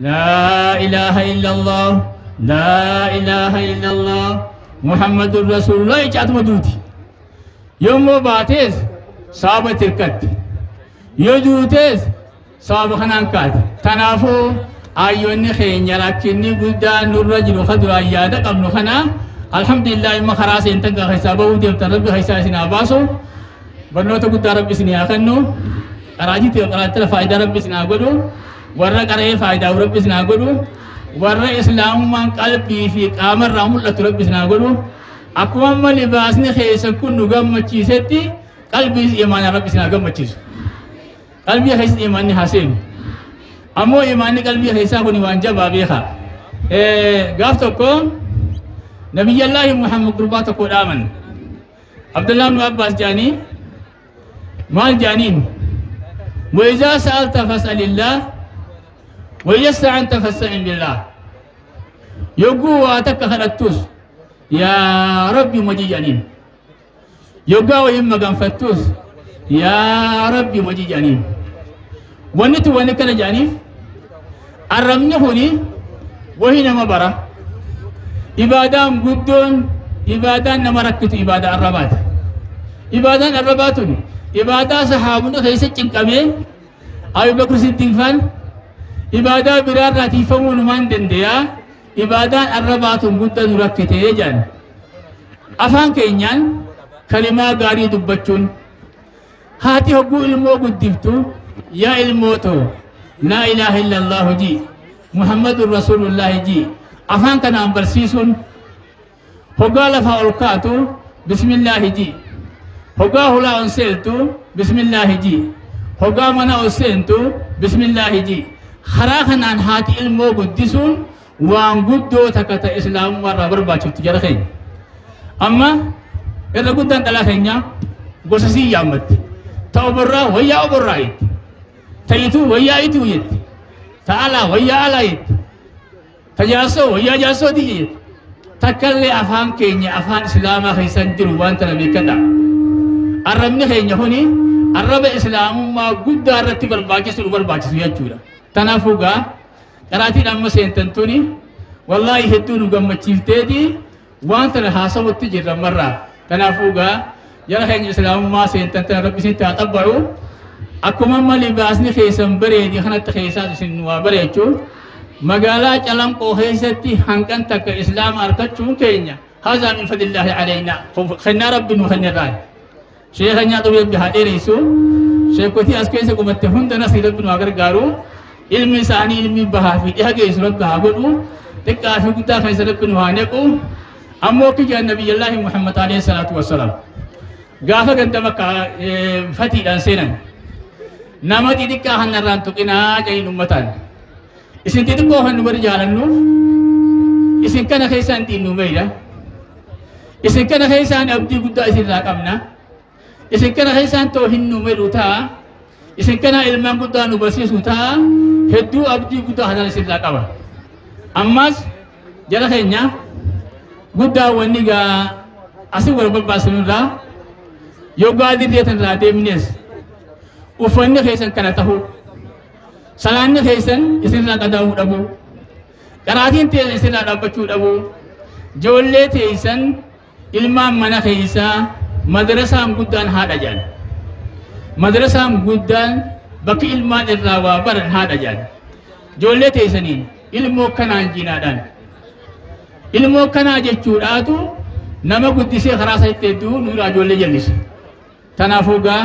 لا إله إلا الله لا إله إلا الله محمد رسول الله يجعت مدوتي يوم باتيس صابة تركت يجوتيس صابة خنانكات تنافو أيوني خين يراكني قدان الرجل خدر أيادا قبل خنا الحمد لله ما خلاص انتقى حسابه وديم تربي حساسنا باسو بنوتو قد ربي سني اخنو قراجي تي قرات فائدة ربي سنا غدو ورا قرأ فائدة ربي سنا غدو ورا اسلام من قلبي في قامر رامل ربي سنا غدو اقوام لباسني خيس كن غم چيستي قلبي ايمان ربي سنا غم چيس قلبي خيس ايمان حسين امو ايمان قلبي خيسا كوني وانجا بابيخا غافتوكو نبي الله محمد قربات قدامن عبد الله بن عباس جاني مال جانين وإذا سألت فاسأل الله وإذا استعنت فاستعن بالله يقول واتك خلتوس يا ربي مجي جانين يقول وهم فتوس يا ربي مجي جانين ونتو ونكنا جانين الرمني هوني وهنا مبارا إبادة قدون إبادة نمركت إبادة الربات إبادة الربات إبادة صحابنا خيسة جنكمي أبي بكر الصديق فان إبادة برار راتيفمون من دنديا إبادة الربات قدون ركت يجان أفان كينيان كلمة غاري دبتشون هاتي هبو المو قدفتو يا الموتو لا إله إلا الله جي محمد رسول الله جي أفان كان أمبرسيسون هقال فأولكاتو بسم الله جي هقا هلا أنسلتو بسم الله جي هقا منا أنسلتو بسم الله جي خراخنا عن هاتي المو قدسون وان قدو تكتا إسلام ورا برباتشو تجارخين أما إذا قدان تلاخينيا قصصي يامت تأبرا ويا أبرايت تيتو ويا إتو يت تعالى ويا عليت تجاسو ويا جاسو ديت تكلي أفهم كينيا أفهم إسلام خيسان جروان تنبي كدا الربنا خينيا هوني الرب إسلام ما قد رتب الباكس والباكس يجورا تنافوغا كراتي نام سنتنتوني والله هدون قم تشيفتي وانت الحاسة وتجر مرة تنافوغا يلا خينيا إسلام ما سنتنتن ربي سنتاتبعو أكو مما لباسني خيسان بريدي خنا تخيسان سنوا بريدو مقالا جلم قوهيستي هنكن تك إسلام أركتشون كينيا هذا من فضل الله علينا خنا ربي وخنا راي شيخنا طبيب بهذه رئيسو شيخوتي أسكيسة قمتهون دنا سيرب بن واقر قارو علم ثاني علم بهافي إيه كيس رب بهاقو تكافي كتا خيس رب بن وانيكو أمو كي النبي الله محمد عليه الصلاة والسلام قافا قندما فتي دانسينا نامتي دكا هنران تقنا جاين أمتان isin titikoo hannu bari jaalannuuf isin kana keessaan diinnu meeyda isin kana keessaan abdii guddaa isinirraa qabna isin kana keessaan too hinnu medhu ta'a isin kana ilmaan guddaa nu barsiisu ta'a hedduu abdii guddaa hanan isinirraa qaba ammas jara keenya guddaa wanni gaa asin wal barbaasanirraa yoggaa dirreetanirraa deemnes uffanni keessan kana tahuu salaanni keessan isinirraa qadaa'uu dhabu qaraatiin teessan isinirraa dhaabbachuu dhabu ijoollee teessan ilmaan mana keessaa madrasaan guddaan haadha jaan madrasaan guddaan bakki ilmaan irraa waa baran haadha jaan ijoollee teessaniin ilmoo kanaan jinaadhaan ilmoo kanaa jechuudhaatu nama guddisee karaa isaatti hedduu nuuraa ijoollee jallisa tanaafuu gaa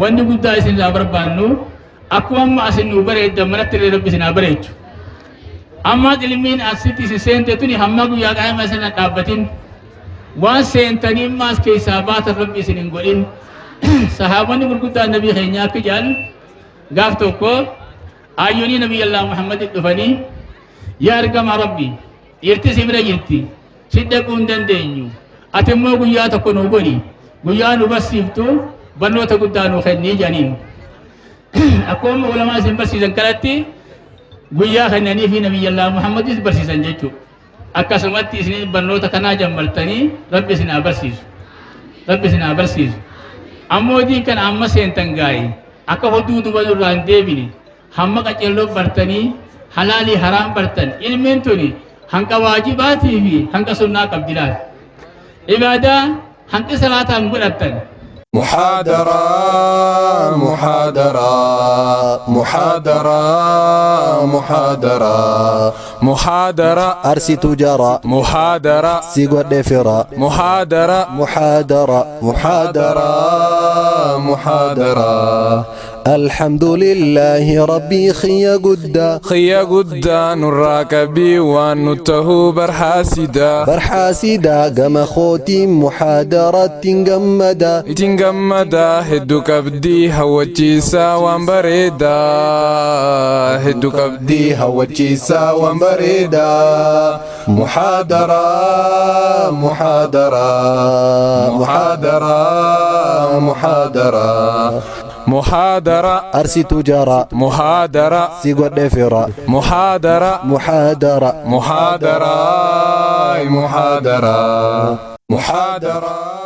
wanni guddaa isinirraa barbaannu akkuma asin nu bareedda manatti rabbi sinaa bareechu amma ilmiin asitti isin seente tuni hamma guyyaa qaama sana dhaabbatin waan seentanii maas keessaa baatan rabbi isin hin godhin sahaabonni gurguddaa nabii keenya akka jedhan gaaf tokko ayyoonii nabii allah muhammadin dhufanii yaa argama rabbi dhiirti si bira jirti si dhaquu hin dandeenyu ati immoo guyyaa tokko nu godhi guyyaa nu barsiiftu barnoota guddaa nu kennii jedhaniin akkuma ulamaa isin barsiisan kanatti guyyaa kennanii fi nabiyyi allah muhammadis barsiisan jechuudha akkasumatti isin barnoota kanaa jammartanii rabbi isin haa barsiisu ammoo diin kana amma seentan gaa'e akka hoduu duba nurraa hin deebine hamma qaceelloo bartanii halaalii haraam bartan ilmeen tuni hanqa waajibaatii fi hanqa sunnaa qabdilaati ibaadaa hanqi salaataan godhattan محاضرة محاضرة محاضرة محاضرة محاضرة أرسي تجارة محاضرة سيقو دفرة محاضرة محاضرة محاضرة محاضرة الحمد لله ربي خيا قدا نراكبي وانته برحاسدا قم خوتي محاضرة تنقمدا هدوك بدي هوتشيسا وانبريدا هدوك بدي هوتشيسا وانبريدا محاضرة محاضرة محاضرة محاضرة محاضرة أرسي تجارة محاضرة سيقو دفرة محاضرة محاضرة محاضرة محاضرة محاضرة